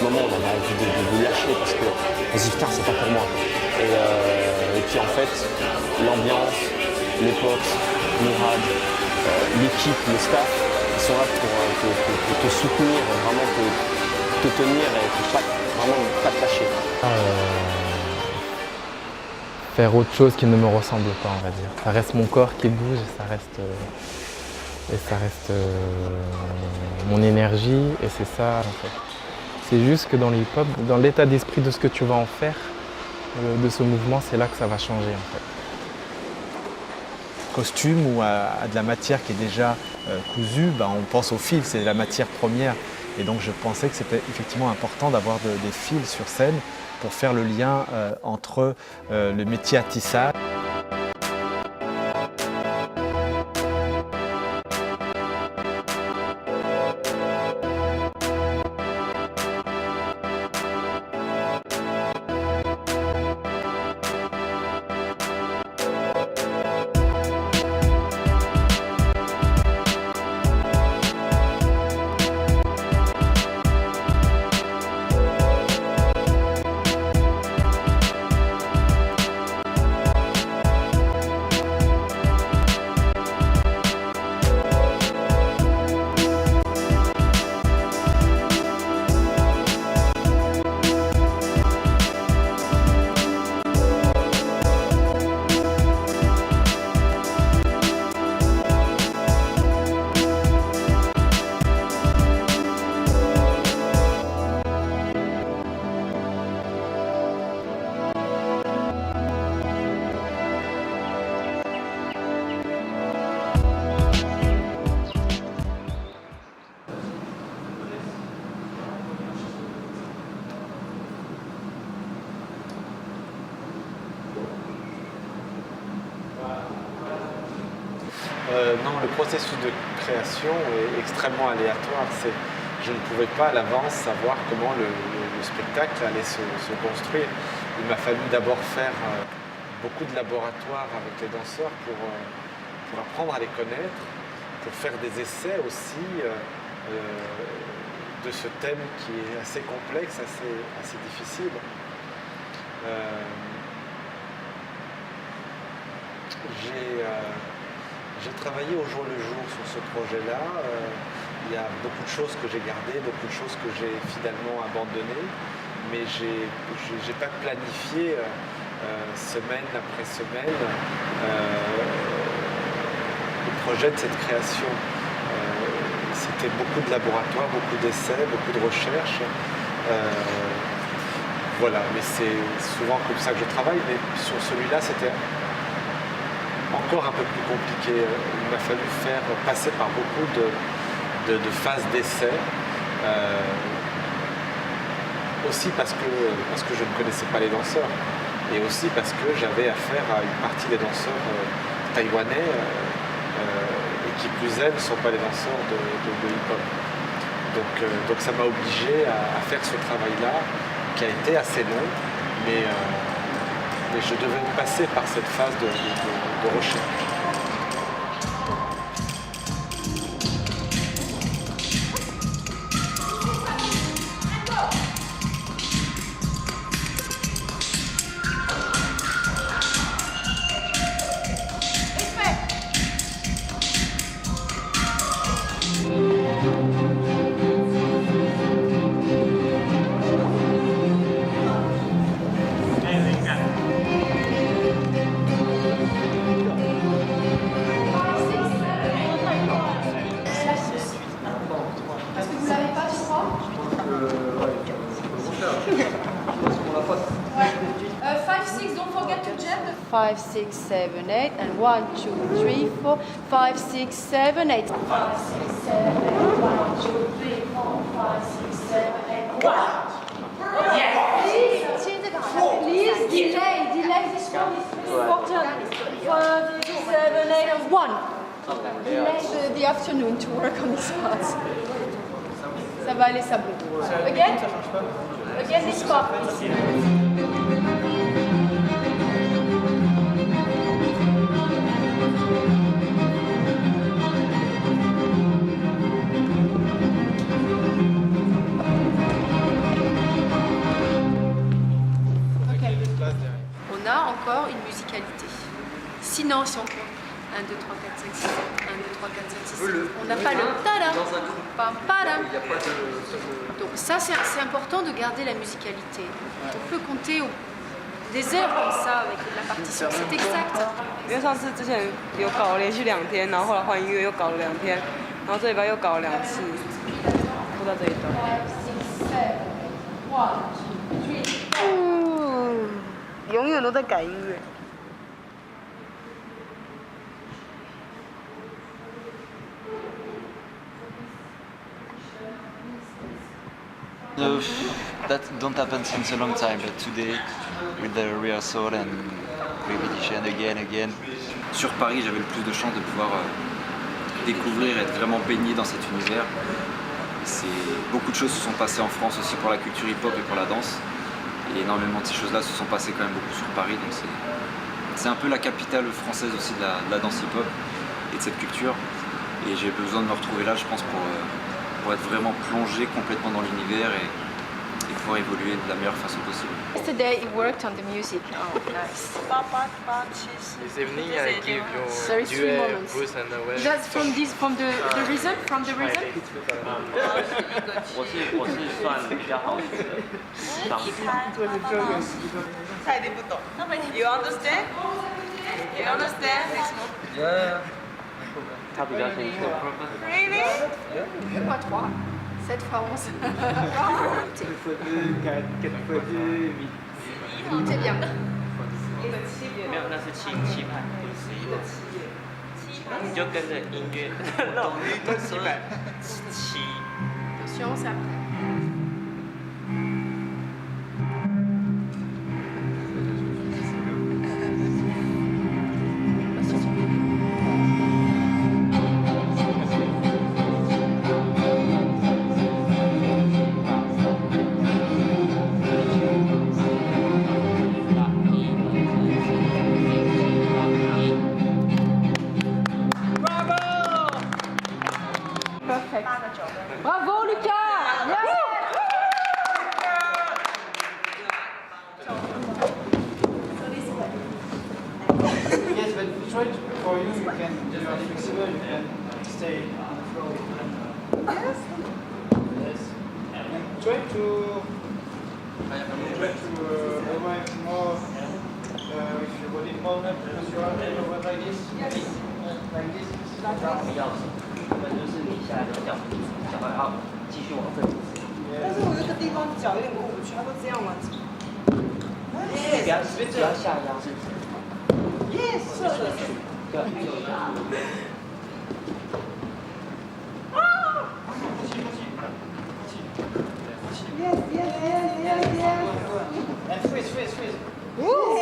moment, on avait envie de lâcher parce que, vas-y, putain, c'est pas pour moi. Et puis en fait, l'ambiance, les potes, Mourad, l'équipe, le staff, ils sont là pour te soutenir, vraiment te tenir et vraiment pas te lâcher. Faire autre chose qui ne me ressemble pas, on va dire. Ça reste mon corps qui bouge, ça reste mon énergie et c'est ça en fait. C'est juste que dans le hip-hop, dans l'état d'esprit de ce que tu vas en faire, de ce mouvement, c'est là que ça va changer en fait. Costume ou à de la matière qui est déjà cousue, on pense au fil, c'est la matière première. Et donc je pensais que c'était effectivement important d'avoir des fils sur scène pour faire le lien entre le métier à tissage. Non, le processus de création est extrêmement aléatoire. Je ne pouvais pas à l'avance savoir comment le spectacle allait se construire. Il m'a fallu d'abord faire beaucoup de laboratoires avec les danseurs pour apprendre à les connaître, pour faire des essais aussi de ce thème qui est assez complexe, assez difficile. J'ai travaillé au jour le jour sur ce projet-là. Il y a beaucoup de choses que j'ai gardées, beaucoup de choses que j'ai finalement abandonnées, mais j'ai pas planifié semaine après semaine le projet de cette création. C'était beaucoup de laboratoires, beaucoup d'essais, beaucoup de recherches. Voilà, mais c'est souvent comme ça que je travaille, mais sur celui-là, c'était encore un peu plus compliqué. Il m'a fallu passer par beaucoup de phases d'essai. Aussi parce que je ne connaissais pas les danseurs. Et aussi parce que j'avais affaire à une partie des danseurs taïwanais et qui plus est ne sont pas les danseurs de hip-hop. Donc ça m'a obligé à faire ce travail-là qui a été assez long, mais je devais passer par cette phase de recherche. Five, six, seven, eight, and 1, 2, 3, 4, 5, 6, 7, 8. 5, 6, 7, 8, 1, 2, 3, 4, 5, 6, 7, 8, 1. Yes! Please delay this one is important. 5, 6, 7, 8, and 1. Delay the afternoon to work on this part. Ça va aller, ça bouge. Again this part. corps, une musicalité. Sinon, si on compte 1, 2, 3, 4, 5, 6, 7, 1, 2, 3, 4, 5, 6, 7, on n'a pas le tada, pam, padam. Donc ça, c'est important de garder la musicalité. On peut compter des heures comme ça avec la partition, c'est exact. 因为上次之前有搞了连续2天，然后后来换音乐又搞了2天，然后这礼拜又搞了2次，拖到这一段。永远都在改音乐。 No, that don't happen since a long time, but today, with the rehearsal and repetition again. Sur Paris, j'avais le plus de chance de pouvoir découvrir, être vraiment baigné dans cet univers. Beaucoup de choses se sont passées en France aussi pour la culture hip-hop et pour la danse. Et énormément de ces choses-là se sont passées quand même beaucoup sur Paris. Donc c'est un peu la capitale française aussi de la danse hip-hop et de cette culture. Et j'ai besoin de me retrouver là, je pense, pour être vraiment plongé complètement dans l'univers et pouvoir évoluer de la meilleure façon possible. Yesterday you worked on the music. Oh, nice. This evening I give There you is 3 moments. Bruce and Noel. That's from the reason, from the reason. 我是算比较好的当时。他一定不懂。You understand? You understand? Yeah. 他比较清楚。 Really? 2 fois 3, 7 fois 11. C'est bien. 没有，那是七拍。你就跟着音乐。七。 Attention, c'est après. Perfect. Bravo Lucas! Yeah! Yes, but try for you are flexible, you can stay on the floor. Yes. And try to arrive more with your body more because you are over like this. Like this. 就是你下来的脚要继续往这里。但是我有个地方脚有点过不去，它都这样完成。不要下压。Yes， 是的。Yes. And freeze. Woo!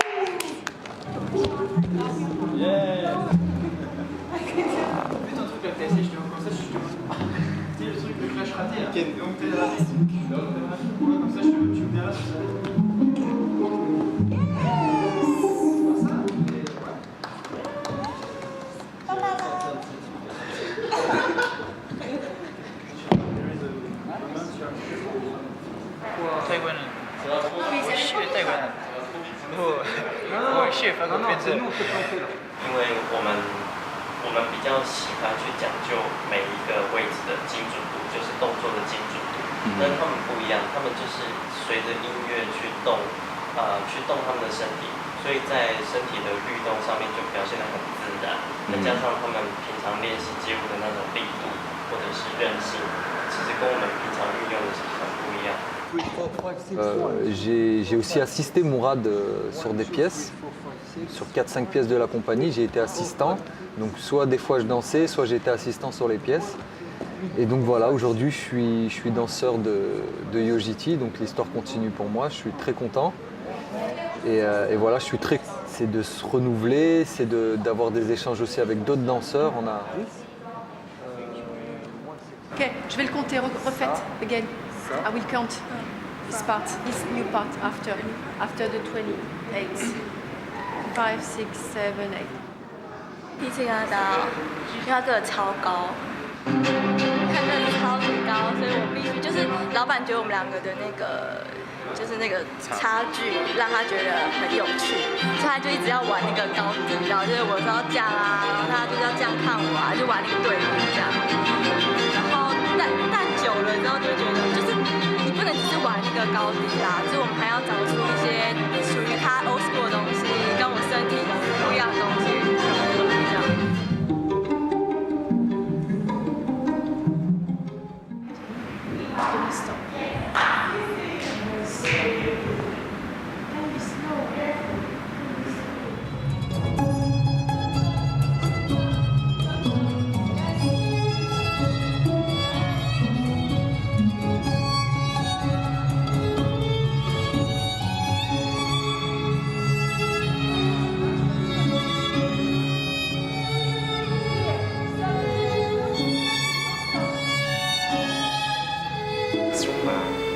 Yeah. Fais ton truc là, t'as essayé, je te vois comme ça, je te vois. Tu sais le truc de clash raté là. Donc t'es raté. Comme ça, tu me verras sur ça.因为我们比较喜欢去讲究每一个位置的精准度，就是动作的精准度。但他们不一样，他们就是随着音乐去动他们的身体，所以在身体的律动上面就表现得很自然。再加上他们平常练习街舞的那种力度或者是韧性，其实跟我们平常运用的是很不一样。J'ai aussi assisté Mourad sur des pièces, sur 4-5 pièces de la compagnie, j'ai été assistant. Donc soit des fois je dansais, soit j'étais assistant sur les pièces. Et donc voilà, aujourd'hui je suis danseur de Yo-GT, donc l'histoire continue pour moi, je suis très content. Et voilà, c'est de se renouveler, c'est d'avoir des échanges aussi avec d'autres danseurs. Ok, je vais le compter, refaites, again. I will count this part, this new part after the 28. 5, 6, 7, 8. 第一次跟他搭，因为他真的超高，他真的超级高，所以我必须就是老板觉得我们两个的那个就是那个差距让他觉得很有趣，所以他就一直要玩那个高低，然后就是我说要这样啊，然后他就是要这样看我啊，就玩那个对比这样。然后但久了之后就觉得，就是你不能只是玩那个高低啦，就是我们还要找出一些属于他 old school 的东西，跟我身体不一样的东西，这样。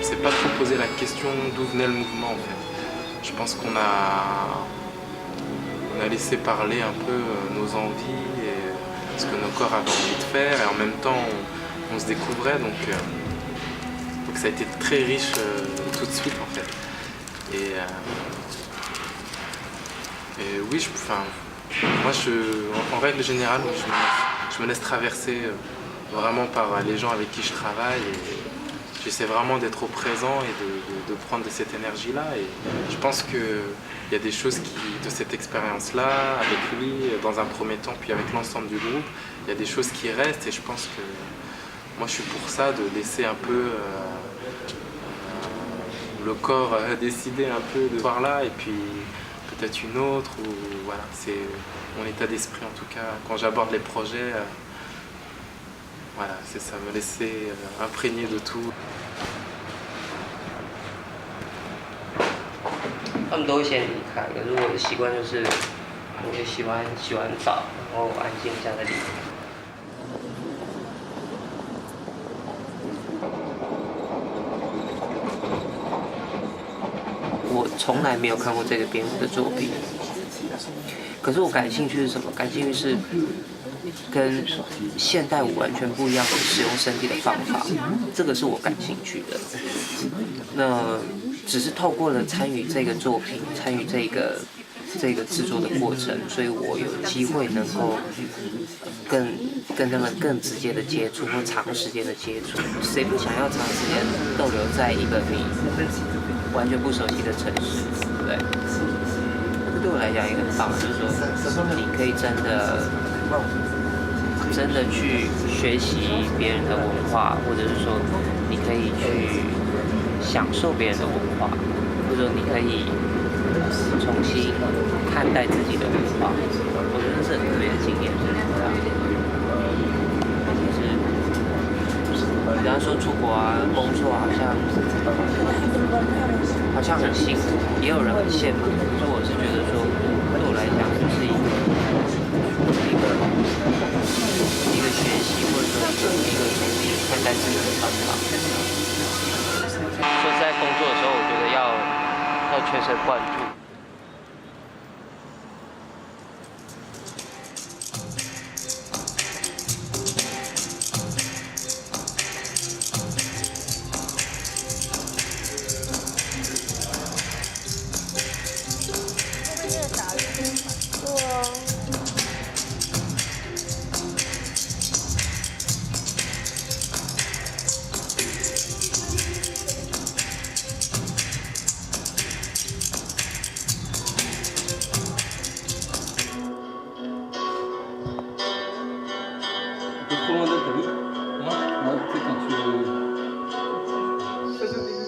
C'est pas trop poser la question d'où venait le mouvement en fait. Je pense qu'on a laissé parler un peu nos envies et ce que nos corps avaient envie de faire et en même temps on se découvrait donc ça a été très riche tout de suite en fait. Et oui, moi en règle générale je me laisse traverser vraiment par les gens avec qui je travaille et j'essaie vraiment d'être au présent et de prendre de cette énergie-là. Et je pense qu'il y a des choses de cette expérience-là, avec lui, dans un premier temps, puis avec l'ensemble du groupe, il y a des choses qui restent et je pense que moi je suis pour ça, de laisser un peu le corps décider un peu de voir là et puis peut-être une autre. Ou, voilà, c'est mon état d'esprit en tout cas quand j'aborde les projets. Voilà, c'est ça, me laisser imprégner de tout. 他们都会先离开，可是我的习惯就是，我也喜欢洗完澡，然后安静一下再离开。我从来没有看过这个编舞的作品，可是我感兴趣是什么？感兴趣是跟现代舞完全不一样的使用身体的方法，这个是我感兴趣的。那只是透过了参与这个作品，参与这个制作的过程，所以我有机会能够跟他们更直接的接触或长时间的接触。谁不想要长时间逗留在一个你完全不熟悉的城市，对不对？这对我来讲也很棒，就是说你可以真的去学习别人的文化，或者是说你可以去享受别人的文化，或者你可以重新看待自己的文化，我觉得是很特别的经验。就是人家说出国啊，工作好像很辛苦，也有人很羡慕，可是我是觉得说，对我来讲就是一个学习，或者说一个重新看待自己的方法。所以在工作的时候，我觉得要全神贯注。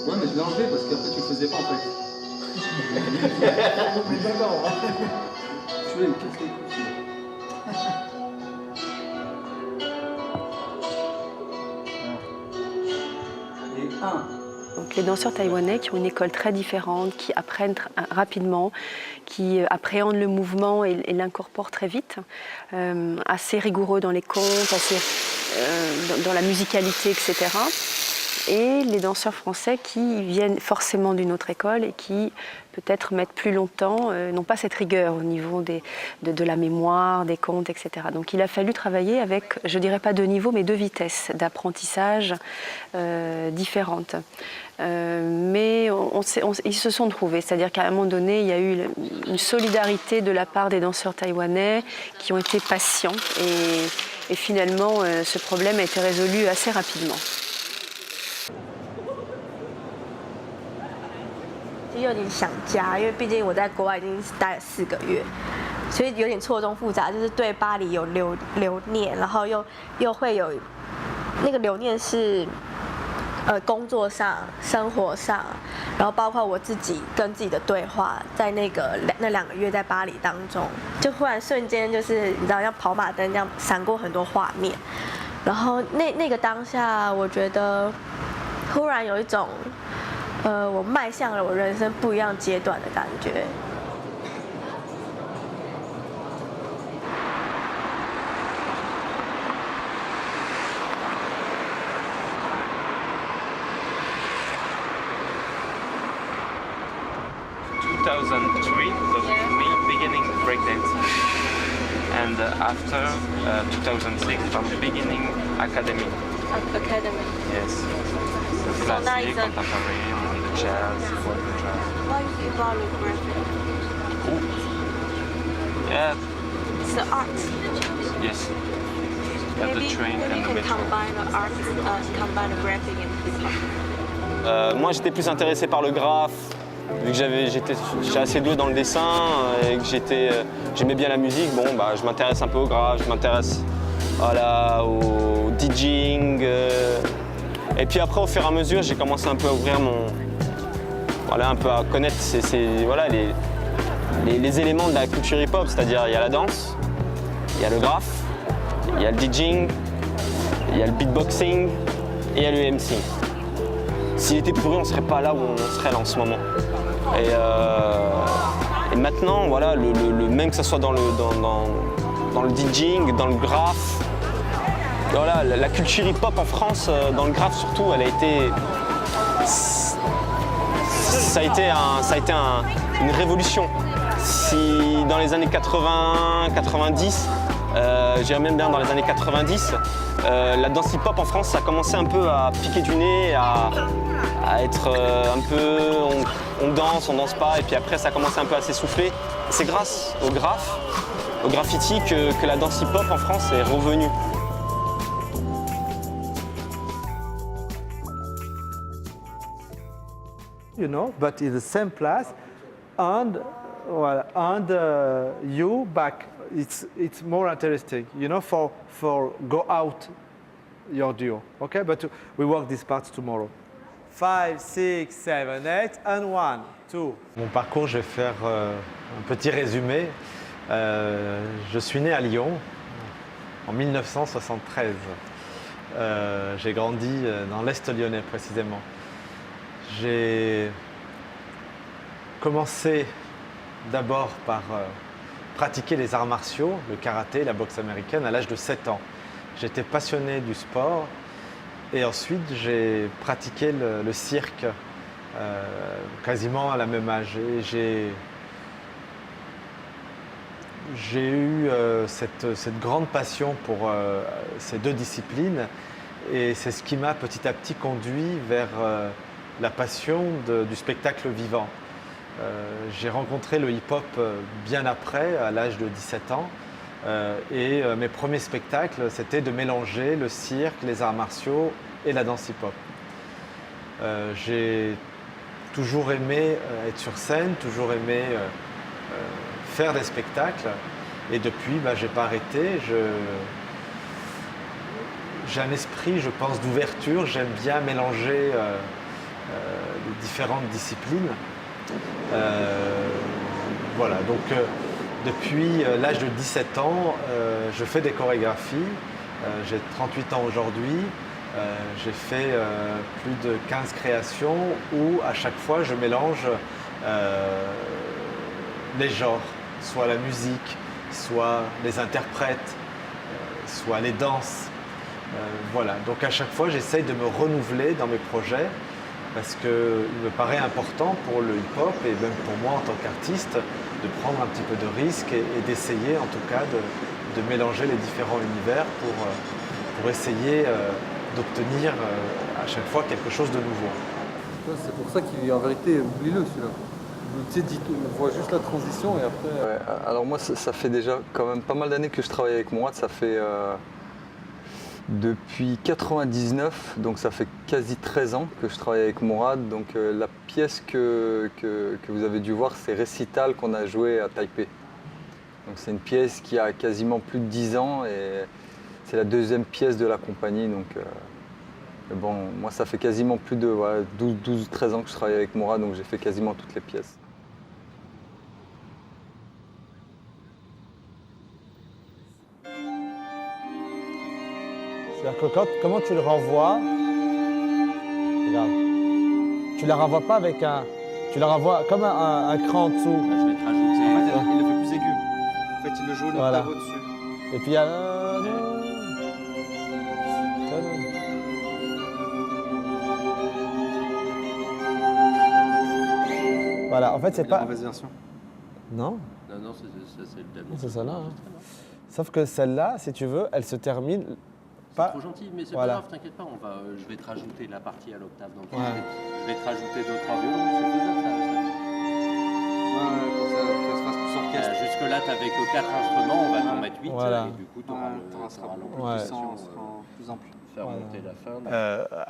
Ouais, mais je l'ai enlevé parce qu'après tu le faisais pas en fait. Mais d'accord. Tu vois, il me casse les couilles. Et un. Donc les danseurs taïwanais qui ont une école très différente, qui apprennent rapidement, qui appréhendent le mouvement et l'incorporent très vite, assez rigoureux dans les comptes, assez dans la musicalité, etc. et les danseurs français qui viennent forcément d'une autre école et qui peut-être mettent plus longtemps, n'ont pas cette rigueur au niveau de la mémoire, des comptes, etc. Donc il a fallu travailler avec, je dirais pas deux niveaux, mais deux vitesses d'apprentissage différentes. Mais ils se sont trouvés, c'est-à-dire qu'à un moment donné, il y a eu une solidarité de la part des danseurs taïwanais qui ont été patients et finalement ce problème a été résolu assez rapidement. 有点想家，因为毕竟我在国外已经待了4个月，所以有点错综复杂，就是对巴黎有留念，然后又会有那个留念是工作上、生活上，然后包括我自己跟自己的对话，在那2个月在巴黎当中，就忽然瞬间就是你知道像跑马灯这样闪过很多画面，然后那个当下，我觉得忽然有一种。我迈向了我人生不一样阶段的感觉。2003, me beginning breakdancing, and after 2006, from beginning academy. Academy. Yes. The classic, contemporary. Jazz, folk jazz. Why you evaluate graphic? Yeah. It's the art. Yes. Maybe you can combine the art, combine the graphic and hip-hop. Moi, j'étais plus intéressé par le graphe, vu que j'étais assez doué dans le dessin et que j'aimais bien la musique. Bon, bah, je m'intéresse un peu au graphe, je m'intéresse au DJing. Et puis après, au fur et à mesure, j'ai commencé un peu à ouvrir un peu à connaître les éléments de la culture hip-hop, c'est-à-dire il y a la danse, il y a le graphe, il y a le DJing, il y a le beatboxing et il y a le MC. S'il était pour eux, on ne serait pas là où on serait là en ce moment. Et maintenant, voilà, même que ce soit dans le DJing, dans le graphe, voilà, la culture hip-hop en France, dans le graphe surtout, elle a été... Ça a été une révolution. Si dans les années 80, 90, j'irais même bien dans les années 90, la danse hip-hop en France, ça a commencé un peu à piquer du nez, à être un peu... On danse pas, et puis après ça a commencé un peu à s'essouffler. C'est grâce au graphe, au graffiti que la danse hip-hop en France est revenue. You know, but in the same place, and you back. It's more interesting, you know, for go out your duo. Okay, but we work this part tomorrow. 5, 6, 7, 8, and 1, 2. Mon parcours, je vais faire un petit résumé. Je suis né à Lyon en 1973. J'ai grandi dans l'Est lyonnais précisément. J'ai commencé d'abord par pratiquer les arts martiaux, le karaté, la boxe américaine à l'âge de 7 ans. J'étais passionné du sport et ensuite j'ai pratiqué le cirque quasiment à la même âge. Et j'ai eu cette grande passion pour ces deux disciplines et c'est ce qui m'a petit à petit conduit vers la passion du spectacle vivant. J'ai rencontré le hip-hop bien après, à l'âge de 17 ans, et mes premiers spectacles, c'était de mélanger le cirque, les arts martiaux et la danse hip-hop. J'ai toujours aimé être sur scène, toujours aimé faire des spectacles, et depuis, je n'ai pas arrêté. J'ai un esprit, je pense, d'ouverture, j'aime bien mélanger les différentes disciplines. Voilà, donc depuis l'âge de 17 ans, je fais des chorégraphies. J'ai 38 ans aujourd'hui. J'ai fait plus de 15 créations où à chaque fois je mélange les genres, soit la musique, soit les interprètes, soit les danses. Voilà, donc à chaque fois j'essaye de me renouveler dans mes projets parce qu'il me paraît important pour le hip-hop et même pour moi en tant qu'artiste de prendre un petit peu de risque et d'essayer en tout cas de mélanger les différents univers pour essayer d'obtenir à chaque fois quelque chose de nouveau. C'est pour ça qu'il est en vérité, oublie-le celui-là. Tu sais, on voit juste la transition et après... Ouais, alors moi ça fait déjà quand même pas mal d'années que je travaille avec Mourad, ça fait depuis 99, donc ça fait quasi 13 ans que je travaille avec Mourad. Donc la pièce que vous avez dû voir, c'est Récital qu'on a joué à Taipei. Donc c'est une pièce qui a quasiment plus de 10 ans et c'est la deuxième pièce de la compagnie. Donc bon, moi ça fait quasiment plus de 12-13 ans que je travaille avec Mourad, donc j'ai fait quasiment toutes les pièces. C'est-à-dire que comment tu le renvoies, regarde, tu la renvoies pas avec un... Tu la renvoies comme un cran en dessous. Je vais te rajouter. En fait, il le fait plus aigu. En fait, il le joue une octave au-dessus. Et puis il y a... Voilà, en fait c'est pas... La mauvaise version. Non. Non, c'est le début. C'est celle-là. Hein. Sauf que celle-là, si tu veux, elle se termine... C'est trop gentil, mais c'est pas grave, t'inquiète pas, je vais te rajouter la partie à l'octave. Donc je vais te rajouter 2-3 violons, c'est faisable ça. Pour ça se fasse plus orchestre. Jusque-là, t'avais que 4 instruments, on va t'en mettre 8, voilà. Et du coup, t'auras l'amplification sera plus ample. Faire monter la fin.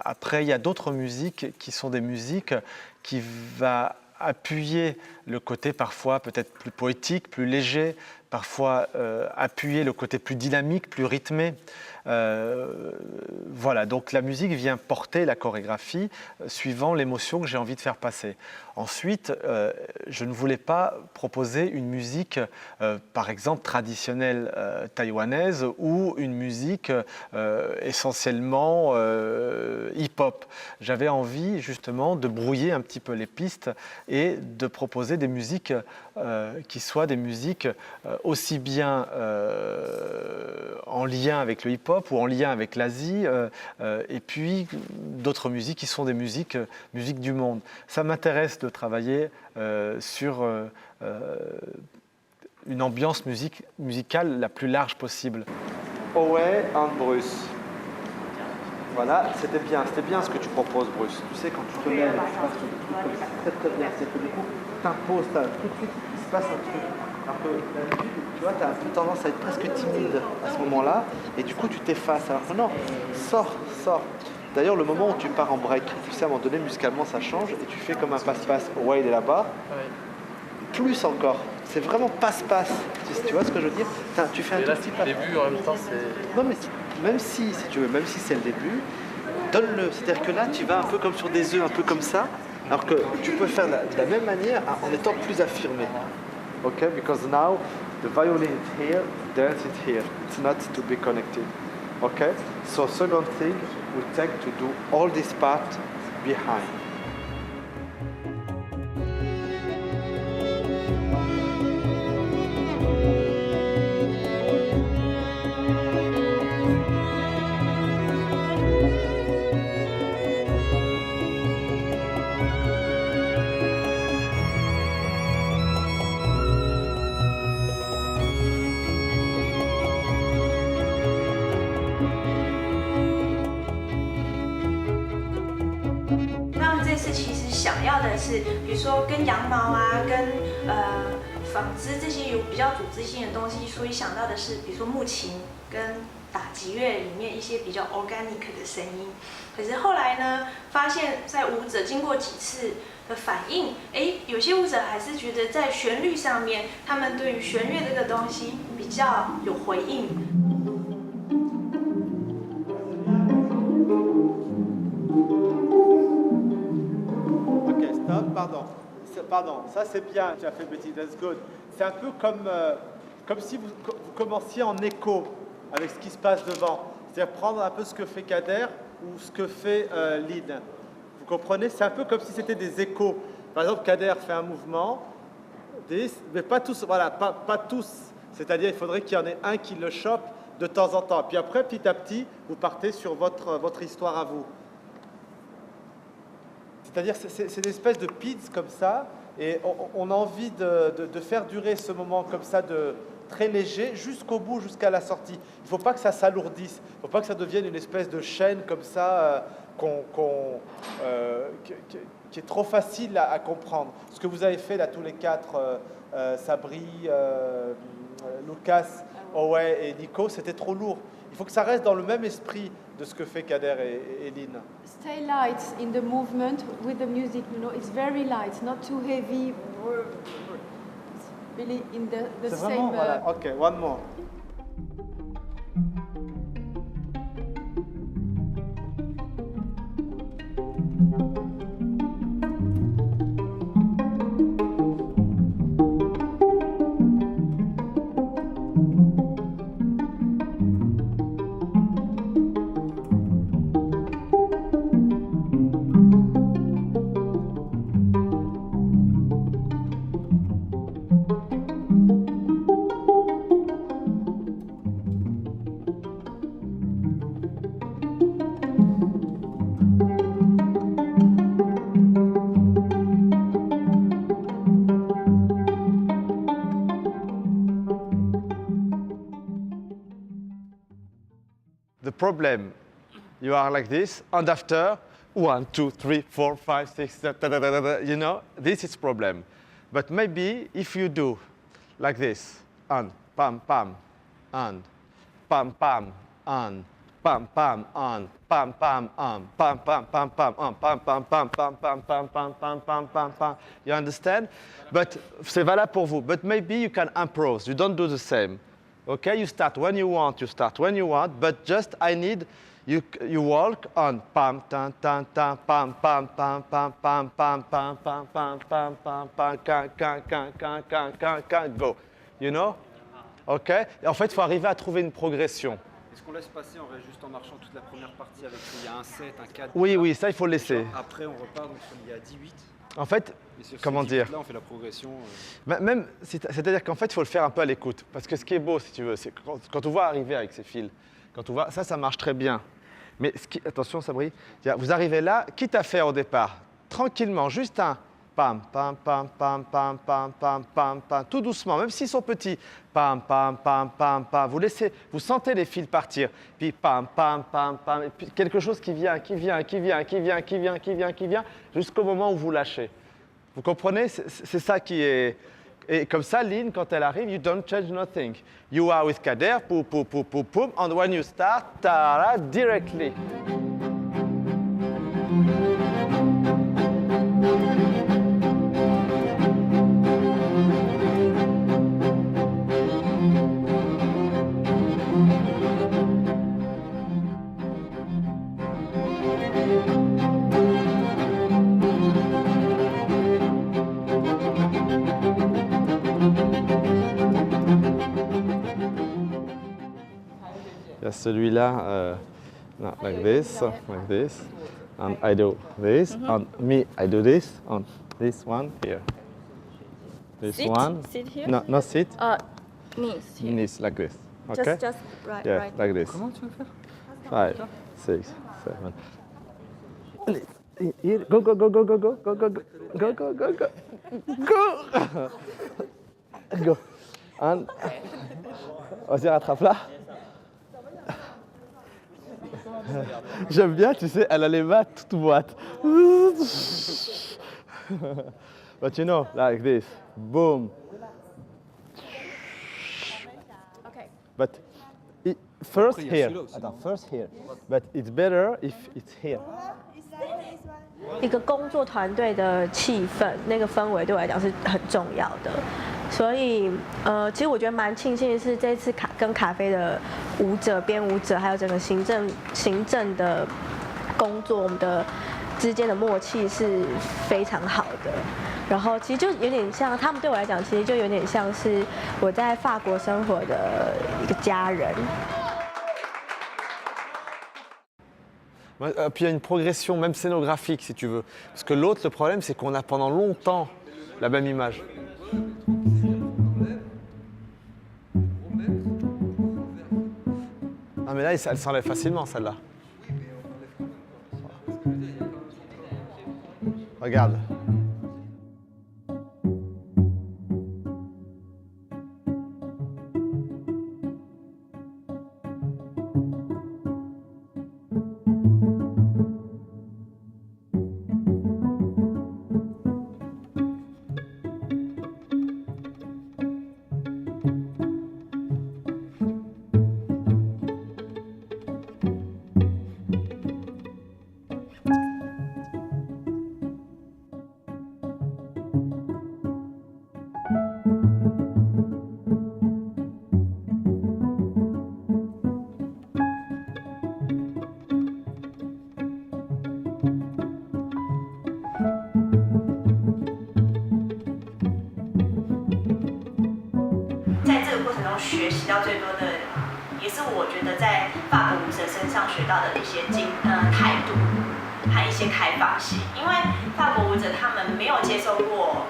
Après, il y a d'autres musiques qui sont des musiques qui vont appuyer le côté parfois peut-être plus poétique, plus léger, parfois appuyer le côté plus dynamique, plus rythmé. Voilà, donc la musique vient porter la chorégraphie suivant l'émotion que j'ai envie de faire passer. Ensuite, je ne voulais pas proposer une musique, par exemple, traditionnelle taïwanaise ou une musique essentiellement hip-hop. J'avais envie justement de brouiller un petit peu les pistes et de proposer des musiques qui soient des musiques aussi bien en lien avec le hip-hop ou en lien avec l'Asie, et puis d'autres musiques qui sont des musiques du monde. Ça m'intéresse de travailler sur une ambiance musicale la plus large possible. Owe and Bruce. Voilà, c'était bien ce que tu proposes, Bruce. Tu sais, quand tu te mets avec très très bien, c'est que du coup, t'imposes, tout de suite, il se passe un truc. Un peu, tu vois, tu as un peu tendance à être presque timide à ce moment-là, et du coup tu t'effaces. Alors que non, sors. D'ailleurs, le moment où tu pars en break, tu sais, à un moment donné, musicalement, ça change, et tu fais comme un passe-passe. Ouais, il est là-bas. Plus encore. C'est vraiment passe-passe. Tu vois ce que je veux dire? Tu fais un tout petit pas. Le début, en même temps, c'est... Non, mais même si tu veux, même si c'est le début, donne-le. C'est-à-dire que là, tu vas un peu comme sur des œufs, un peu comme ça, alors que tu peux faire de la même manière en étant plus affirmé. Okay, because now the violin is here, dance is here. It's not to be connected. Okay, so second thing, we take to do all this part behind.比如说跟羊毛啊，跟纺织这些有比较组织性的东西，所以想到的是，比如说木琴跟打击乐里面一些比较 organic 的声音。可是后来呢，发现在舞者经过几次的反应，有些舞者还是觉得在旋律上面，他们对于弦乐这个东西比较有回应。Pardon, ça c'est bien, tu as fait Betty, that's good. C'est un peu comme si vous commenciez en écho avec ce qui se passe devant. C'est-à-dire prendre un peu ce que fait Kader ou ce que fait Lynn. Vous comprenez? C'est un peu comme si c'était des échos. Par exemple, Kader fait un mouvement, mais pas tous, voilà, pas tous. C'est-à-dire il faudrait qu'il y en ait un qui le chope de temps en temps. Puis après, petit à petit, vous partez sur votre histoire à vous. C'est-à-dire, c'est une espèce de pizza comme ça, et on a envie de faire durer ce moment comme ça, très léger, jusqu'au bout, jusqu'à la sortie. Il ne faut pas que ça s'alourdisse, il ne faut pas que ça devienne une espèce de chaîne comme ça, qui est trop facile à comprendre. Ce que vous avez fait là tous les quatre, Sabri, Lucas, Owe et Nico, c'était trop lourd. Il faut que ça reste dans le même esprit de ce que fait Kader et Lynn. Stay light in the movement with the music, you know, it's very light, not too heavy. It's really in the same... Vraiment, voilà. Ok, one more. The problem, you are like this, and after 1, 2, 3, 4, 5, 6, you know, this is problem. But maybe if you do like this, and pam pam, and pam pam, and pam pam, and pam pam, and pam pam pam pam, and pam pam pam pam pam pam pam pam pam pam pam. You understand? But c'est valable pour vous. But maybe you can improvise. You don't do the same. Okay, you start when you want, but just I need you walk on pam tan tan tan pam pam pam pam pam pam pam pam pam pam pam pam can go. You know? Okay? Et en fait, il faut arriver à trouver une progression. Est-ce qu'on laisse passer, on reste juste en marchant toute la première partie avec il y a un 7, un 4? Oui, ça il faut laisser. Après on repart, donc il y a 18. En fait, comment dire? Là, on fait la progression. Même, c'est-à-dire qu'en fait, il faut le faire un peu à l'écoute. Parce que ce qui est beau, si tu veux, c'est quand on voit arriver avec ces fils, quand on voit, ça marche très bien. Mais attention, Sabri, vous arrivez là, quitte à faire au départ, tranquillement, juste un pam, pam, pam, pam, pam, pam, pam, pam, pam, tout doucement, même s'ils sont petits, pam, pam, pam, pam, pam. Vous sentez les fils partir, puis pam, pam, pam, pam, et puis quelque chose qui vient, jusqu'au moment où vous lâchez. Vous comprenez? C'est ça qui est... Et comme ça, Lynn, quand elle arrive, you don't change nothing. You are with Kader, poum, poum, poum, poum, poum, and when you start, ta-ra, directly. Il y a celui-là, like this, and I do this, and me, I do this, and this one here. This sit, one. Sit here? No, not sit. Knees here. Knees like this. Okay? Just right, yeah, right. like this. Comment tu veux faire? 5, 6, 7. Allez, here, go, go, go, go, go, go, go, go, go, go, go, go, go. Go. And, vas-y, rattrape-la. J'aime bien, tu sais, elle a les mains toutes boîtes. But you know, like this. Boom. Okay. But first here. Attends, first here. But it's better if it's here. 一个工作团队的气氛，那个氛围对我来讲是很重要的。所以，其实我觉得蛮庆幸的是，这次跟卡菲的舞者、编舞者，还有整个行政的工作，我们的之间的默契是非常好的。然后，其实就有点像他们对我来讲，其实就有点像是我在法国生活的一个家人。Puis il y a une progression, même scénographique, si tu veux. Parce que l'autre, le problème, c'est qu'on a pendant longtemps la même image. Ah mais là, elle s'enlève facilement, celle-là. Regarde.在这个过程中学习到最多的，也是我觉得在法国舞者身上学到的一些态度和一些开放性。因为法国舞者他们没有接受过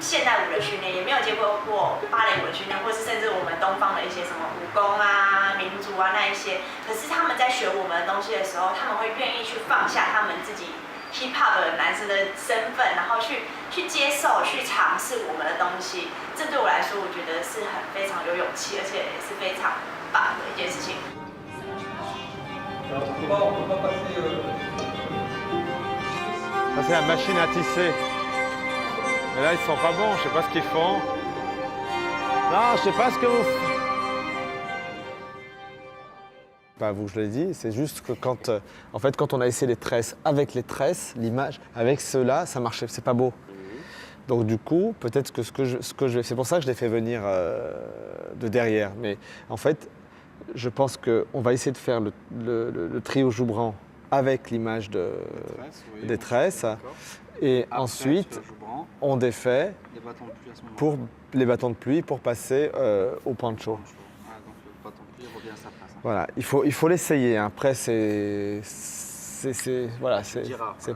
现代舞的训练，也没有接受过芭蕾舞的训练，或是甚至我们东方的一些什么武功啊、民族啊那一些。可是他们在学我们的东西的时候，他们会愿意去放下他们自己 hip hop 的男生的身份，然后去接受、去尝试我们的东西。这对我来说，我觉得是非常有勇气，而且也是非常棒的一件事情。 Ça c'est la machine à tisser. Mais là ils sont pas bons, je sais pas ce qu'ils font. Non, je sais pas ce que vous faites. Pas vous, je l'ai dit, c'est juste que quand, en fait, quand on a essayé les tresses, avec les tresses, l'image, avec ceux-là, ça marchait, c'est pas beau. Donc du coup, peut-être que c'est pour ça que je l'ai fait venir de derrière. Mais en fait, je pense qu'on va essayer de faire le trio Joubran avec l'image des tresses. Et après, ensuite, on défait pour les bâtons de pluie pour passer au poncho. Voilà, il faut l'essayer. Après, c'est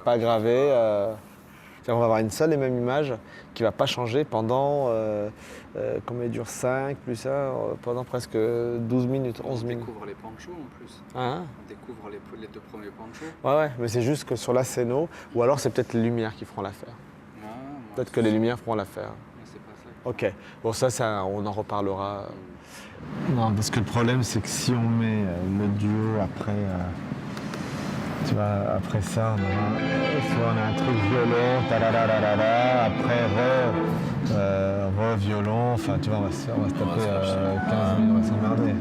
pas gravé. On va avoir une seule et même image qui ne va pas changer pendant, combien dure 5 plus ça, pendant presque 12 minutes, 11 minutes. On découvre les ponchos en plus. Hein? On découvre les deux premiers ponchos. Ouais, mais c'est juste que sur la scéno, ou alors c'est peut-être les lumières qui feront l'affaire. Peut-être que les lumières feront l'affaire. C'est pas ça. Ok, bon ça, on en reparlera. Non, parce que le problème c'est que si on met le duo après, tu vois, après ça, soit on a un truc violon, après re-violon, enfin tu vois, on va se taper 15 minutes, on va s'emmerder.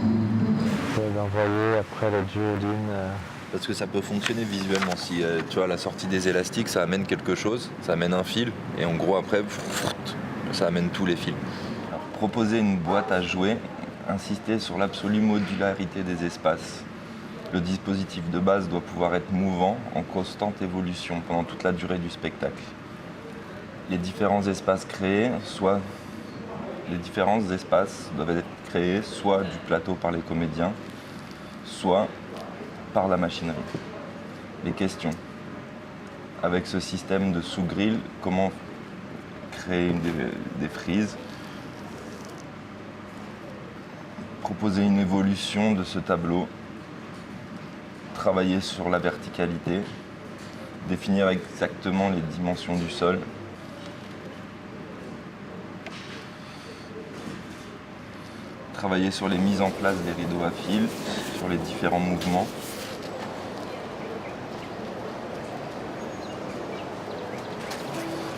On peut envoyer après le duoline. Parce que ça peut fonctionner visuellement. Si tu vois, à la sortie des élastiques, ça amène quelque chose, ça amène un fil, et en gros après, ça amène tous les fils. Alors, proposer une boîte à jouer, insister sur l'absolue modularité des espaces. Le dispositif de base doit pouvoir être mouvant, en constante évolution pendant toute la durée du spectacle. Les différents espaces doivent être créés soit du plateau par les comédiens, soit par la machinerie. Les questions. Avec ce système de sous-grille, comment créer des frises? Proposer une évolution de ce tableau. Travailler sur la verticalité, définir exactement les dimensions du sol. Travailler sur les mises en place des rideaux à fil, sur les différents mouvements.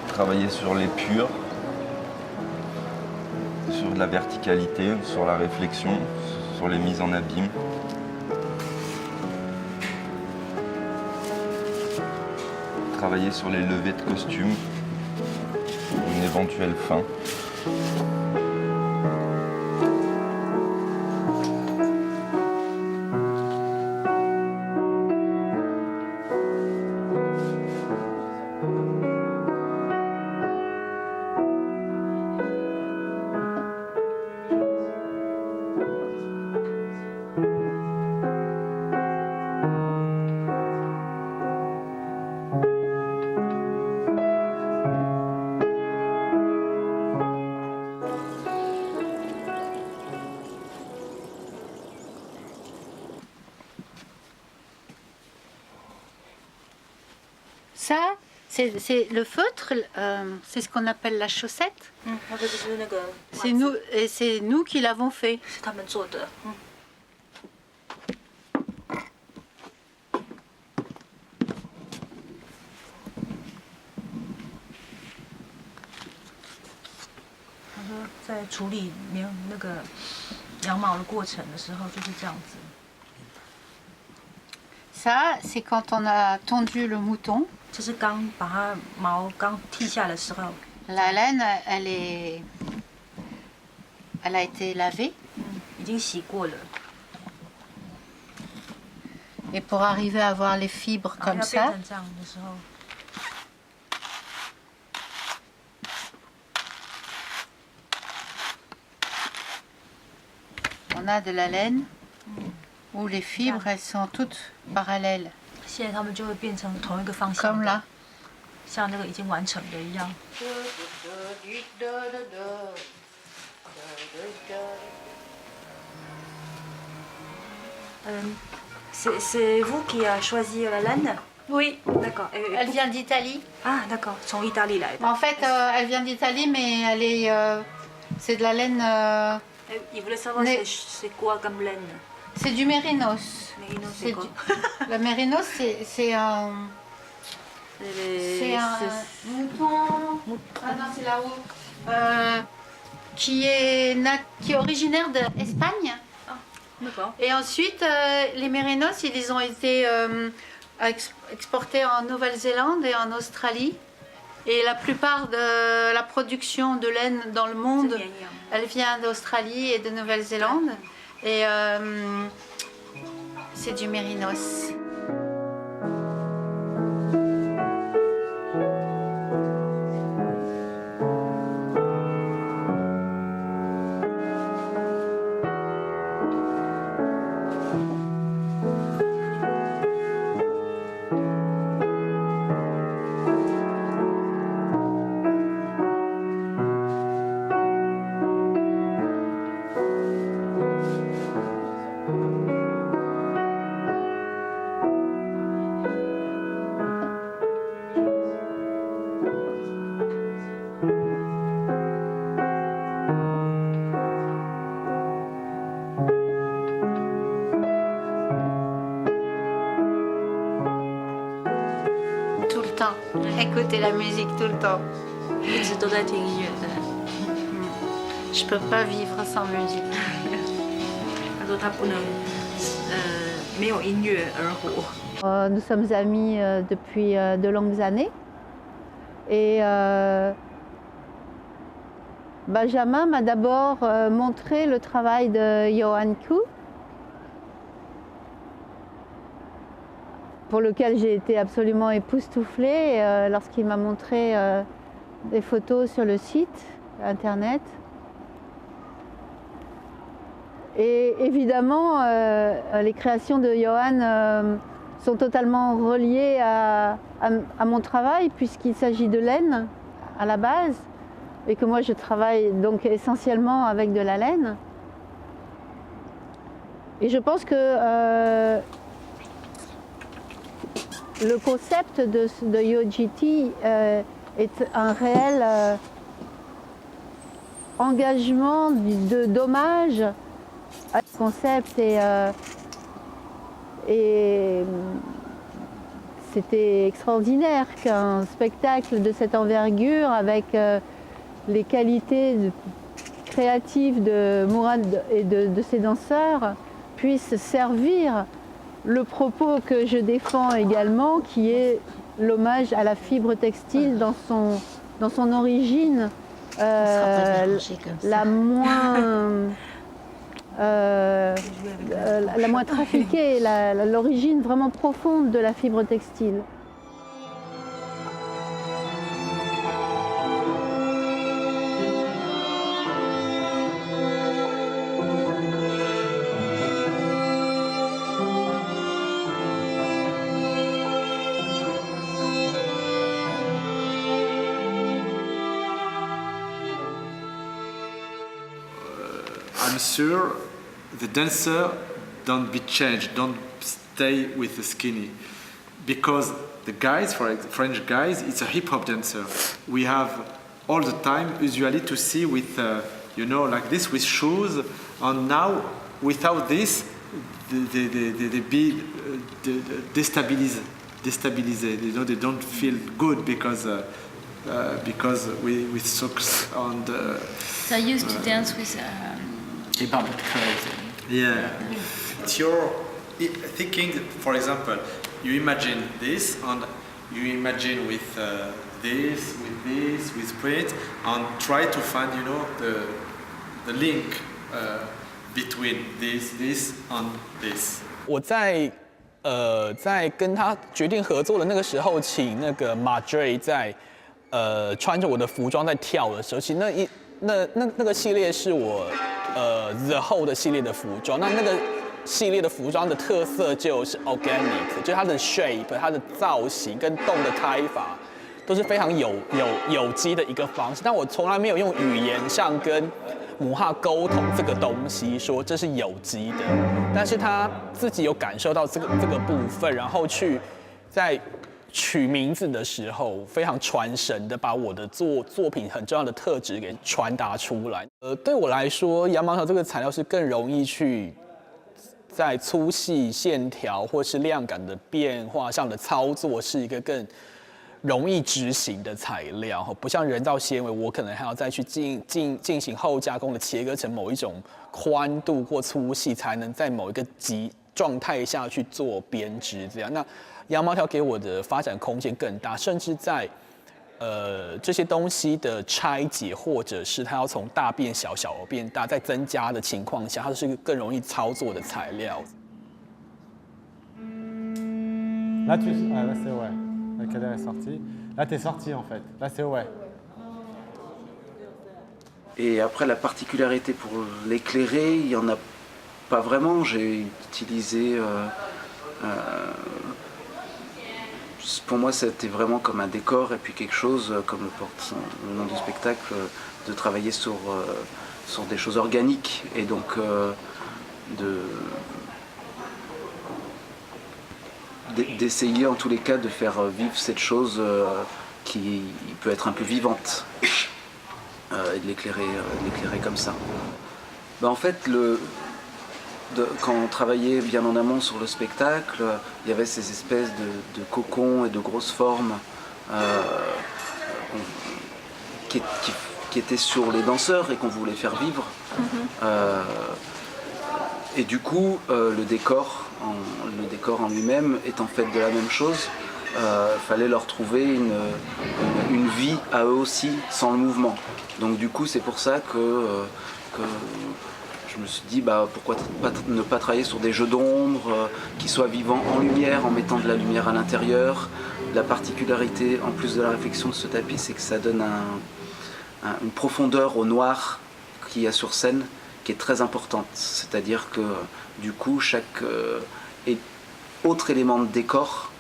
Travailler sur l'épure, sur la verticalité, sur la réflexion, sur les mises en abîme. Travailler sur les levées de costume, une éventuelle fin. ça, c'est le feutre, c'est ce qu'on appelle la chaussette. C'est nous qui l'avons fait. Ça, c'est quand on a tondu le mouton. La laine, elle a été lavée. Et pour arriver à avoir les fibres comme ça, on a de la laine où les fibres, elles sont toutes parallèles. Comme là. C'est vous qui avez choisi la laine? Oui. D'accord. Elle vient d'Italie. Ah, d'accord. Son Italie là. En fait, elle vient d'Italie, mais elle est, c'est de la laine. Il voulait savoir c'est quoi comme laine? C'est du mérinos. C'est quoi? La mérinos, c'est un. C'est un mouton. Ah non, c'est là-haut. Qui est originaire d'Espagne. Ah, d'accord. Et ensuite, les mérinos, ils ont été exportés en Nouvelle-Zélande et en Australie. Et la plupart de la production de laine dans le monde, elle vient d'Australie et de Nouvelle-Zélande. Et c'est du mérinos. Écouter la musique tout le temps. Je peux pas vivre sans musique. Nous sommes amis depuis de longues années. Et Benjamin m'a d'abord montré le travail de Johan Koo, pour lequel j'ai été absolument époustouflée lorsqu'il m'a montré des photos sur le site internet. Et évidemment, les créations de Johan sont totalement reliées à mon travail, puisqu'il s'agit de laine à la base, et que moi je travaille donc essentiellement avec de la laine. Et je pense que le concept de YoGT est un réel engagement d'hommage à ce concept et c'était extraordinaire qu'un spectacle de cette envergure avec les qualités créatives de Mourad et de ses danseurs puisse servir le propos que je défends également, qui est l'hommage à la fibre textile dans son origine la moins trafiquée, l'origine vraiment profonde de la fibre textile. I'm sure the dancer don't be changed, don't stay with the skinny, because the guys, French guys, it's a hip hop dancer. We have all the time usually to see with, like this with shoes, and now without this, they be destabilized. They don't feel good because with socks and. So I used to dance with barbed clothes. Yeah. It's your thinking, for example, you imagine this and you imagine with this, with print, and try to find, the link between this and this. 我在跟他决定合作的那个时候，请那个 Madre 在穿着我的服装在跳的时候，其实那个系列是我The Whole 的系列的服装。那个系列的服装的特色就是 organic， 就是它的 shape、它的造型跟洞的开法都是非常有机的一个方式。但我从来没有用语言上跟母哈沟通这个东西，说这是有机的。但是他自己有感受到这个部分，然后去在取名字的时候非常传神的把我的作品很重要的特质给传达出来。对我来说，羊毛条这个材料是更容易去在粗细线条或是量感的变化上的操作是一个更容易执行的材料，不像人造纤维，我可能还要再去进行后加工的切割成某一种宽度或粗细，才能在某一个状态下去做编织。这样，那羊毛条给我的发展空间更大，甚至在这些东西的拆解，或者是它要从大变小，小变大，再增加的情况下，它是个更容易操作的材料。Là, là c'est ouais. La cadère est sortie. Là, t'es sorti en fait. Là, c'est ouais. Et après, la particularité pour l'éclairer, il n'y en a pas vraiment. J'ai utilisé... pour moi, c'était vraiment comme un décor et puis quelque chose, comme le porte le nom du spectacle, de travailler sur des choses organiques et donc d'essayer en tous les cas de faire vivre cette chose qui peut être un peu vivante et de l'éclairer comme ça. Ben, en fait, quand on travaillait bien en amont sur le spectacle, il y avait ces espèces de cocons et de grosses formes qui étaient sur les danseurs et qu'on voulait faire vivre. Et du coup, le décor en lui-même étant fait de la même chose, fallait leur trouver une vie à eux aussi, sans le mouvement. Donc du coup, c'est pour ça que je me suis dit, pourquoi ne pas travailler sur des jeux d'ombre qui soient vivants en lumière, en mettant de la lumière à l'intérieur. La particularité, en plus de la réflexion de ce tapis, c'est que ça donne une profondeur au noir qu'il y a sur scène, qui est très importante. C'est-à-dire que du coup, chaque autre élément de décor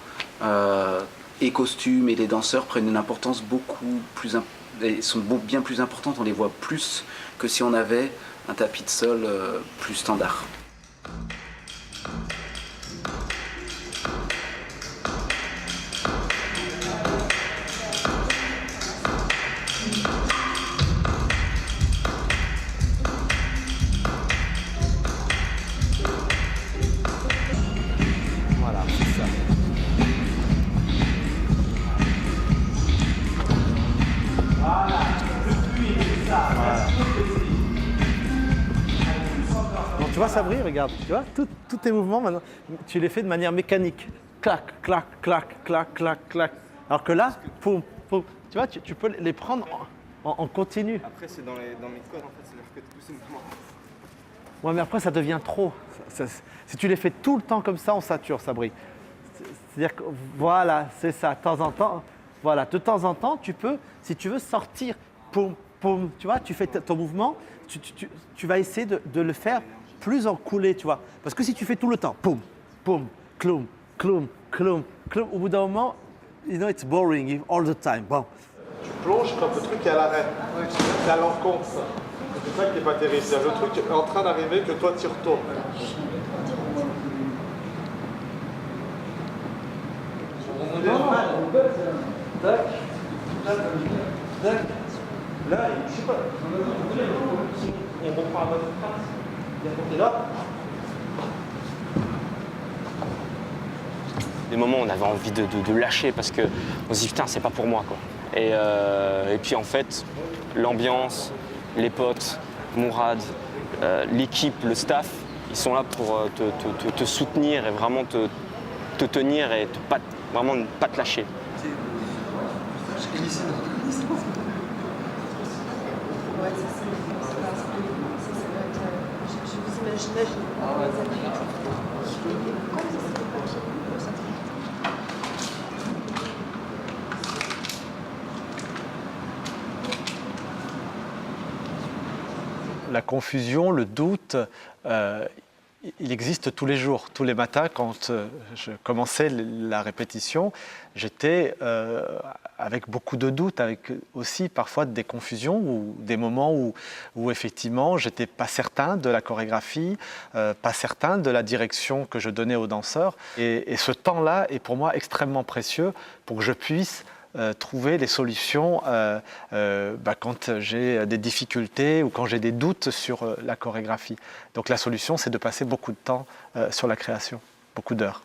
et costumes et les danseurs prennent une importance beaucoup plus sont bien plus importantes, on les voit plus que si on avait un tapis de sol plus standard. Voilà, c'est ça. Voilà, voilà. Donc tu vois, ça brille, regarde, tu vois, tous tes mouvements maintenant, tu les fais de manière mécanique. Clac, clac, clac, clac, clac, clac. Alors que là, poum, poum, tu vois, tu peux les prendre en continu. Après, c'est dans mes codes, en fait, c'est-à-dire que tous ces mouvements. Ouais, mais après, ça devient trop. Si tu les fais tout le temps comme ça, on sature, ça brille. C'est-à-dire que, voilà, c'est ça, de temps en temps. Voilà, de temps en temps, tu peux, si tu veux sortir, poum, poum, tu vois, tu fais ton mouvement, tu vas essayer de le faire plus en coulée, tu vois. Parce que si tu fais tout le temps, poum, poum, cloum, cloum, cloum, cloum, au bout d'un moment, you know, it's boring all the time. Bon. Tu plonges quand le truc est à l'arrêt. C'est à l'encontre. C'est ça qui n'est pas terrible. C'est le truc est en train d'arriver que toi tu retournes. À un moment donné, Là, je sais pas, on reprend à votre place. Et là. Des moments où on avait envie de lâcher parce qu'on se dit putain c'est pas pour moi quoi. Et puis en fait, l'ambiance, les potes, Mourad, l'équipe, le staff, ils sont là pour te soutenir et vraiment te tenir et vraiment ne pas te lâcher. La confusion, le doute, il existe tous les jours. Tous les matins, quand je commençais la répétition, j'étais avec beaucoup de doutes, avec aussi parfois des confusions ou des moments où effectivement, je n'étais pas certain de la chorégraphie, pas certain de la direction que je donnais aux danseurs. Et ce temps-là est pour moi extrêmement précieux pour que je puisse trouver les solutions quand j'ai des difficultés ou quand j'ai des doutes sur la chorégraphie. Donc la solution, c'est de passer beaucoup de temps sur la création, beaucoup d'heures.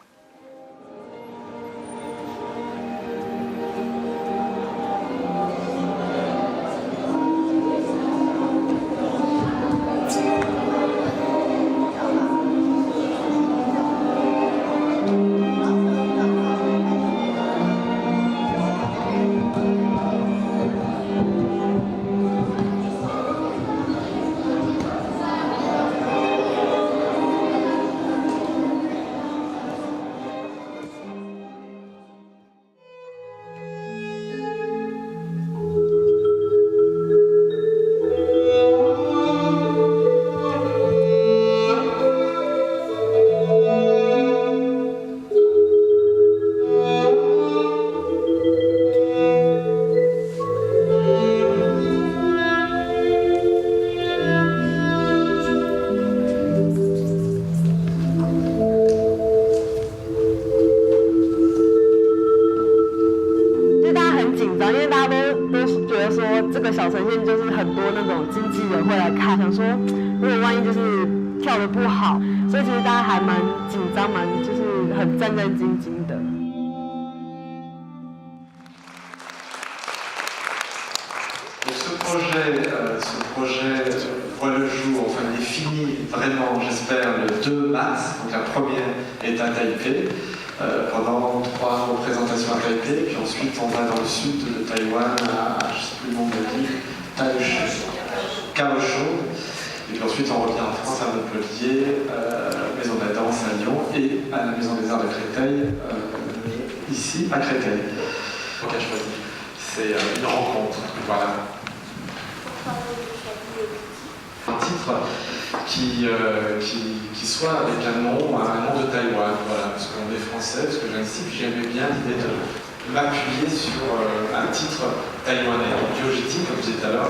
Ce projet voit le jour, enfin il est fini vraiment, j'espère, le 2 mars. Donc la première est à Taipei, pendant 3 représentations à Taipei, puis ensuite on va dans le sud de Taïwan, à, je ne sais plus le nom de la ville, Kaohsiung. Et puis ensuite on revient en France à Montpellier, Maison de la Danse à Lyon et à la Maison des Arts de Créteil, ici à Créteil. Donc à choisir. C'est une rencontre, voilà. Un titre qui soit avec un nom de Taïwan, voilà, parce qu'on est français, parce que je viens d'ici, puis j'aimais bien l'idée de m'appuyer sur un titre taïwanais, Gyojiti, comme je disais tout à l'heure,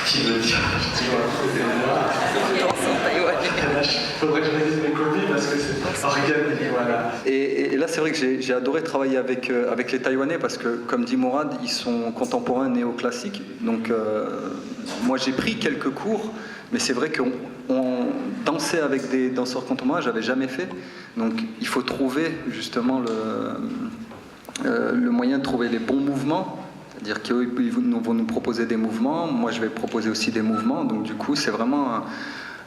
qui veut dire faudrait que je me dise mes copies parce que c'est organique, voilà. Et là, c'est vrai que j'ai adoré travailler avec les Taïwanais parce que, comme dit Mourad, ils sont contemporains néoclassiques. Donc, moi, j'ai pris quelques cours, mais c'est vrai qu'on dansait avec des danseurs contemporains, j'avais jamais fait. Donc, il faut trouver justement le moyen de trouver les bons mouvements. C'est-à-dire qu'ils vont nous proposer des mouvements, moi je vais proposer aussi des mouvements, donc du coup c'est vraiment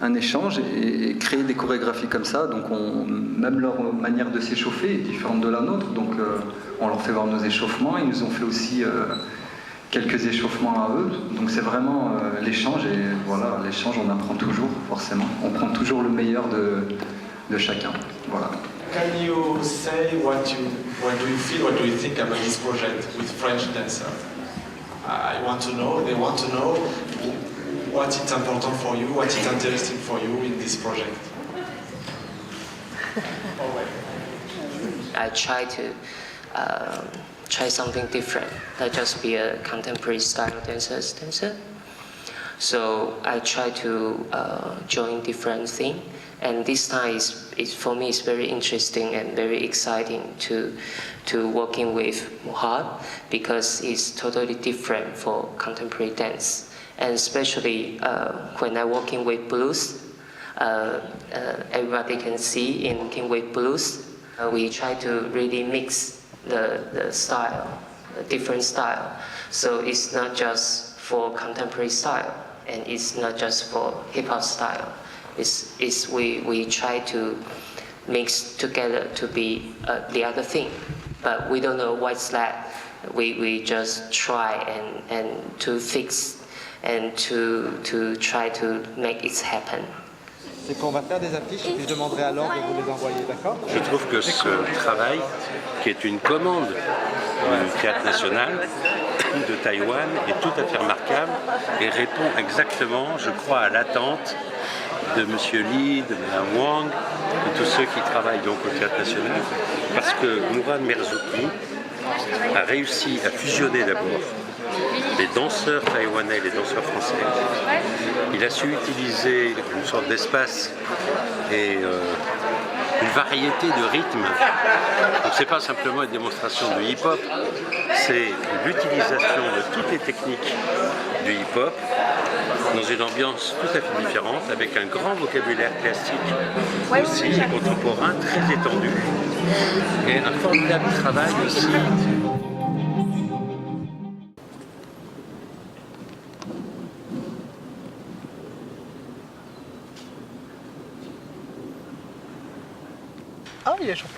un échange et créer des chorégraphies comme ça, donc même leur manière de s'échauffer est différente de la nôtre, donc on leur fait voir nos échauffements, ils nous ont fait aussi quelques échauffements à eux, donc c'est vraiment l'échange et voilà, l'échange on apprend toujours forcément, on prend toujours le meilleur de chacun, voilà. Can you say what do you feel, what do you think about this project with French dancers? I want to know, they want to know what is important for you, what is interesting for you in this project. I try to try something different, not just be a contemporary style dancer. So I try to join different things, and this time is for me it's very interesting and very exciting to working with Murad, because it's totally different for contemporary dance, and especially when I'm working with blues. Everybody can see in working with blues, we try to really mix the style, the different style. So it's not just for contemporary style, and it's not just for hip hop style. We try to mix together to be the other thing, but we don't know what's that. We just try and to fix and to try to make it happen. C'est qu'on va faire des affiches et puis je demanderai à Laure de vous les envoyer, d'accord? Je trouve que ce travail, qui est une commande du Théâtre National de Taïwan, est tout à fait remarquable et répond exactement, je crois, à l'attente de M. Lee, de Mme Wang, de tous ceux qui travaillent donc au Théâtre National, parce que Murad Merzouki a réussi à fusionner d'abord les danseurs taïwanais et les danseurs français. Il a su utiliser une sorte d'espace et une variété de rythmes. Donc c'est pas simplement une démonstration de hip-hop, c'est l'utilisation de toutes les techniques du hip-hop dans une ambiance tout à fait différente, avec un grand vocabulaire classique aussi, et contemporain, très étendu, et un formidable travail aussi.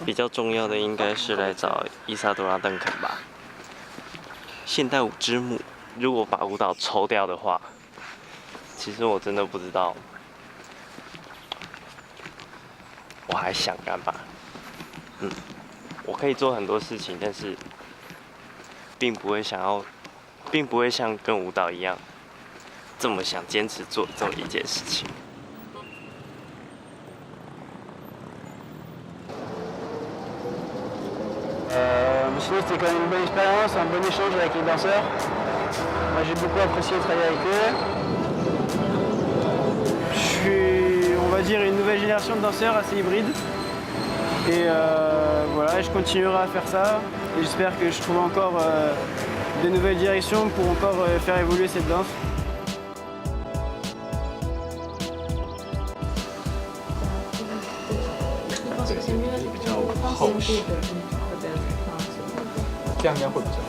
比较重要的应该是来找伊莎多拉·邓肯吧。现代舞之母，如果把舞蹈抽掉的话，其实我真的不知道我还想干嘛。我可以做很多事情，但是并不会像跟舞蹈一样这么想坚持做这么一件事情。Sinon, c'était quand même une bonne expérience, un bon échange avec les danseurs. Moi, j'ai beaucoup apprécié travailler avec eux. Je suis, on va dire, une nouvelle génération de danseurs assez hybride. Et voilà, je continuerai à faire ça. Et j'espère que je trouve encore de nouvelles directions pour encore faire évoluer cette danse. Je pense que c'est mieux avec le 这样应该会比较好。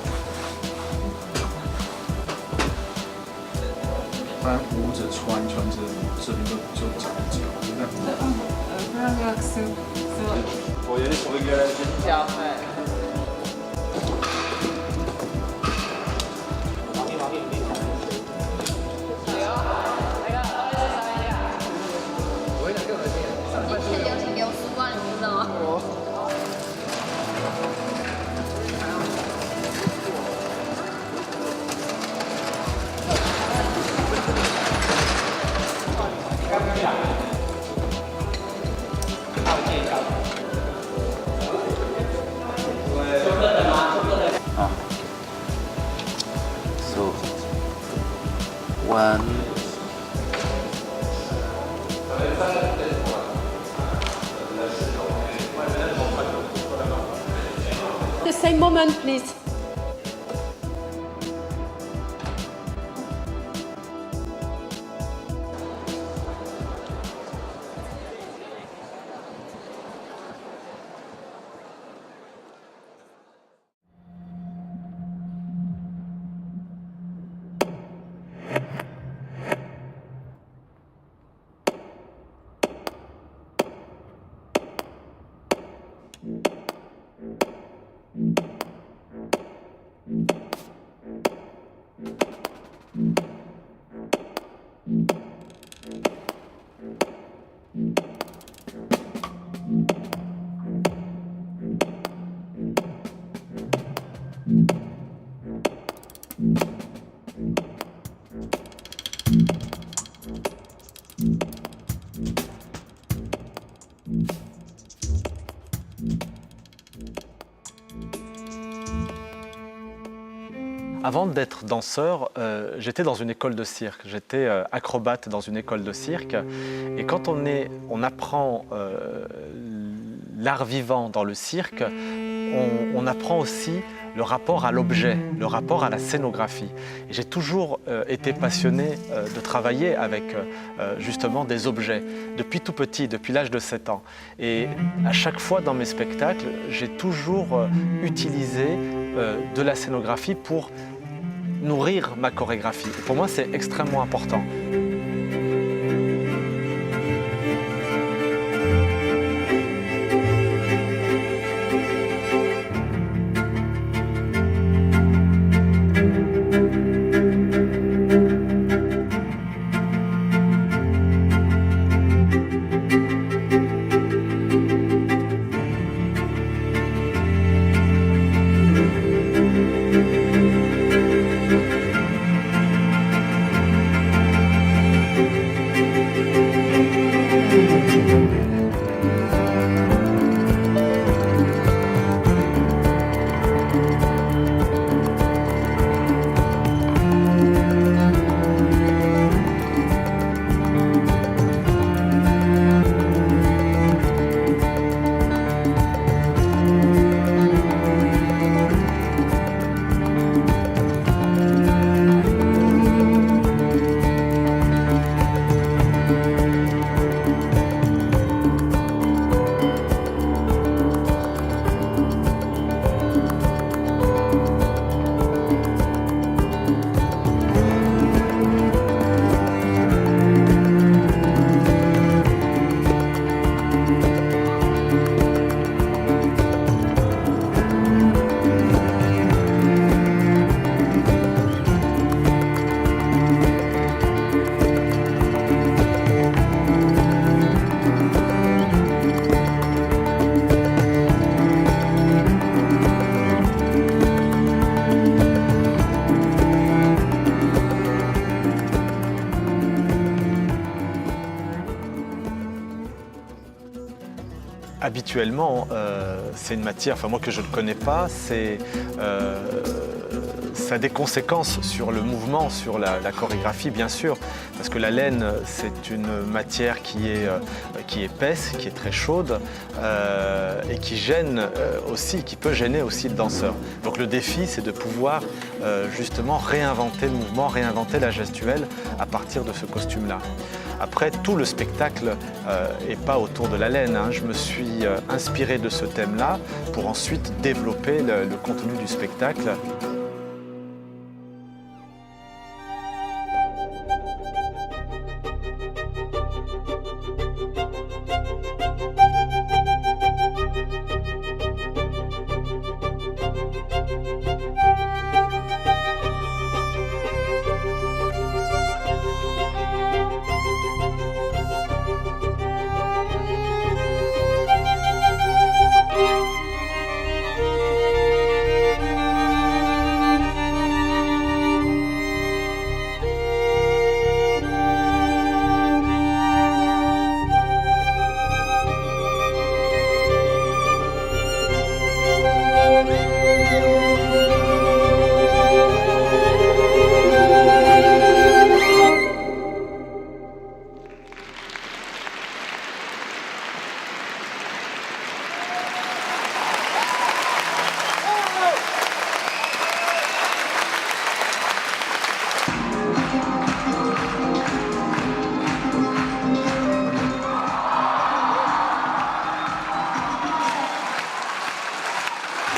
一般舞者穿着这边就长这样，应该不会。我有点我原来是加派。So, 1. The same moment, please. avant d'être danseur, j'étais dans une école de cirque. J'étais acrobate dans une école de cirque. Et quand on apprend l'art vivant dans le cirque, on apprend aussi le rapport à l'objet, le rapport à la scénographie. Et j'ai toujours été passionné de travailler avec justement des objets, depuis tout petit, depuis l'âge de 7 ans. Et à chaque fois dans mes spectacles, j'ai toujours utilisé de la scénographie pour nourrir ma chorégraphie. Et pour moi, c'est extrêmement important. Habituellement, c'est une matière, moi que je ne connais pas, ça a des conséquences sur le mouvement, sur la chorégraphie bien sûr, parce que la laine c'est une matière qui est épaisse, qui est très chaude et qui gêne aussi, qui peut gêner aussi le danseur. Donc le défi c'est de pouvoir justement réinventer le mouvement, réinventer la gestuelle à partir de ce costume-là. Après, tout le spectacle n'est pas autour de la laine. Hein. Je me suis inspiré de ce thème-là pour ensuite développer le contenu du spectacle.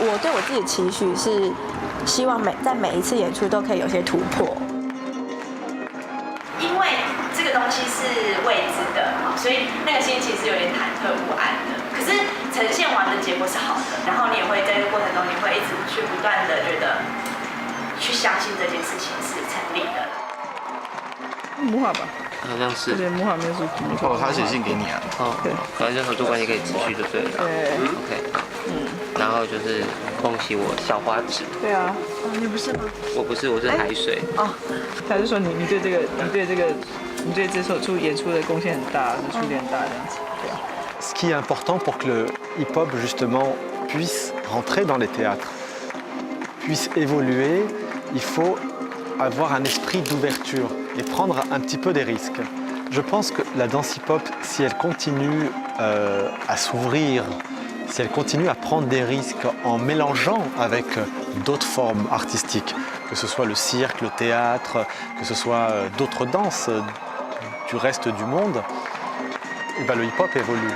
我对我自己的期许是，希望在每一次演出都可以有些突破。因为这个东西是未知的，所以那个心其实有点忐忑不安的。可是呈现完的结果是好的，然后你也会在这个过程中，你会一直去不断的觉得，去相信这件事情是成立的。魔法吧。好像是。对，魔法面试。哦，他写信给你啊。哦，反正合作关系可以持续就对了。对。OK。然后就是恭喜我校花纸。对啊。你不是吗？我不是，我是海水。哦，他是说你对这首演出的贡献很大，是出点大这样子。对啊。Ce qui est important pour que le hip-hop justement puisse rentrer dans les théâtres, puisse évoluer il faut avoir un esprit d'ouverture et prendre un petit peu des risques. Je pense que la danse hip-hop, si elle continue à s'ouvrir, si elle continue à prendre des risques en mélangeant avec d'autres formes artistiques, que ce soit le cirque, le théâtre, que ce soit d'autres danses du reste du monde, et ben le hip-hop évolue.